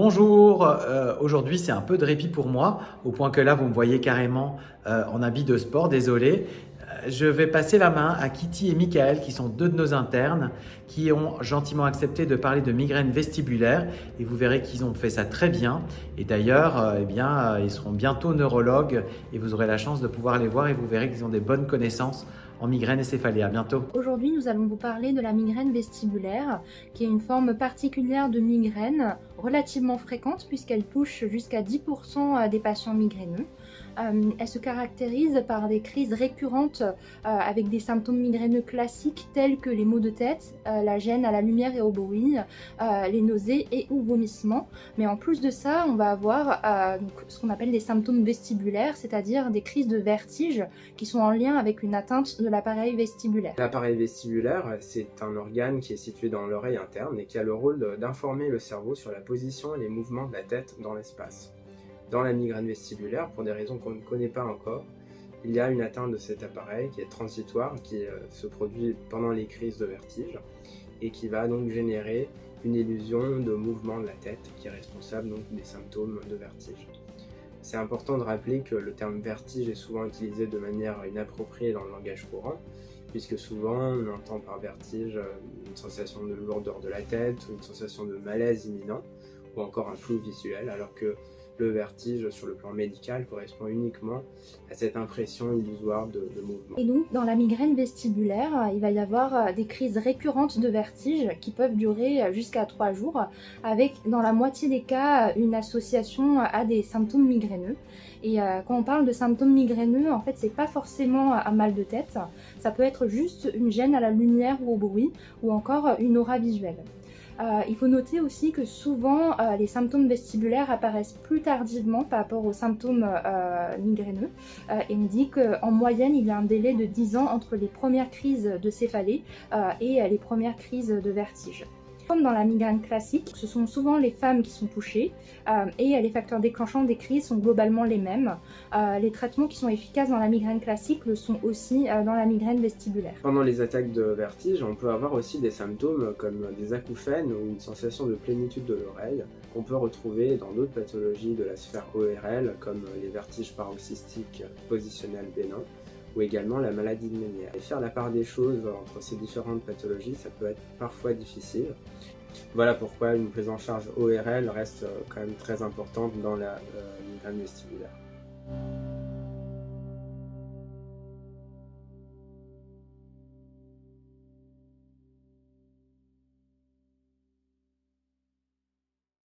Bonjour, aujourd'hui c'est un peu de répit pour moi, au point que là vous me voyez carrément en habit de sport, désolé. Je vais passer la main à Kitty et Michael qui sont deux de nos internes qui ont gentiment accepté de parler de migraine vestibulaire et vous verrez qu'ils ont fait ça très bien. Et d'ailleurs, ils seront bientôt neurologues et vous aurez la chance de pouvoir les voir et vous verrez qu'ils ont des bonnes connaissances en migraine et céphalée. À bientôt. Aujourd'hui, nous allons vous parler de la migraine vestibulaire, qui est une forme particulière de migraine relativement fréquente puisqu'elle touche jusqu'à 10% des patients migraineux. Elle se caractérise par des crises récurrentes avec des symptômes migraineux classiques tels que les maux de tête, la gêne à la lumière et au bruit, les nausées et ou vomissements. Mais en plus de ça, on va avoir donc, ce qu'on appelle des symptômes vestibulaires, c'est-à-dire des crises de vertige qui sont en lien avec une atteinte de l'appareil vestibulaire. L'appareil vestibulaire, c'est un organe qui est situé dans l'oreille interne et qui a le rôle d'informer le cerveau sur la position et les mouvements de la tête dans l'espace. Dans la migraine vestibulaire, pour des raisons qu'on ne connaît pas encore, il y a une atteinte de cet appareil qui est transitoire, qui se produit pendant les crises de vertige et qui va donc générer une illusion de mouvement de la tête qui est responsable donc des symptômes de vertige. C'est important de rappeler que le terme vertige est souvent utilisé de manière inappropriée dans le langage courant, puisque souvent on entend par vertige une sensation de lourdeur de la tête, une sensation de malaise imminent, ou encore un flou visuel, alors que le vertige sur le plan médical correspond uniquement à cette impression illusoire de mouvement. Et donc, dans la migraine vestibulaire, il va y avoir des crises récurrentes de vertige qui peuvent durer jusqu'à 3 jours, avec dans la moitié des cas une association à des symptômes migraineux. Et quand on parle de symptômes migraineux, en fait, c'est pas forcément un mal de tête, ça peut être juste une gêne à la lumière ou au bruit, ou encore une aura visuelle. Il faut noter aussi que souvent les symptômes vestibulaires apparaissent plus tardivement par rapport aux symptômes migraineux et on dit qu'en moyenne il y a un délai de 10 ans entre les premières crises de céphalée et les premières crises de vertige. Comme dans la migraine classique, ce sont souvent les femmes qui sont touchées et les facteurs déclenchants des crises sont globalement les mêmes. Les traitements qui sont efficaces dans la migraine classique le sont aussi dans la migraine vestibulaire. Pendant les attaques de vertige, on peut avoir aussi des symptômes comme des acouphènes ou une sensation de plénitude de l'oreille qu'on peut retrouver dans d'autres pathologies de la sphère ORL comme les vertiges paroxystiques positionnels bénins ou également la maladie de Ménière. Et faire la part des choses entre ces différentes pathologies, ça peut être parfois difficile. Voilà pourquoi une prise en charge ORL reste quand même très importante dans la migraine vestibulaire.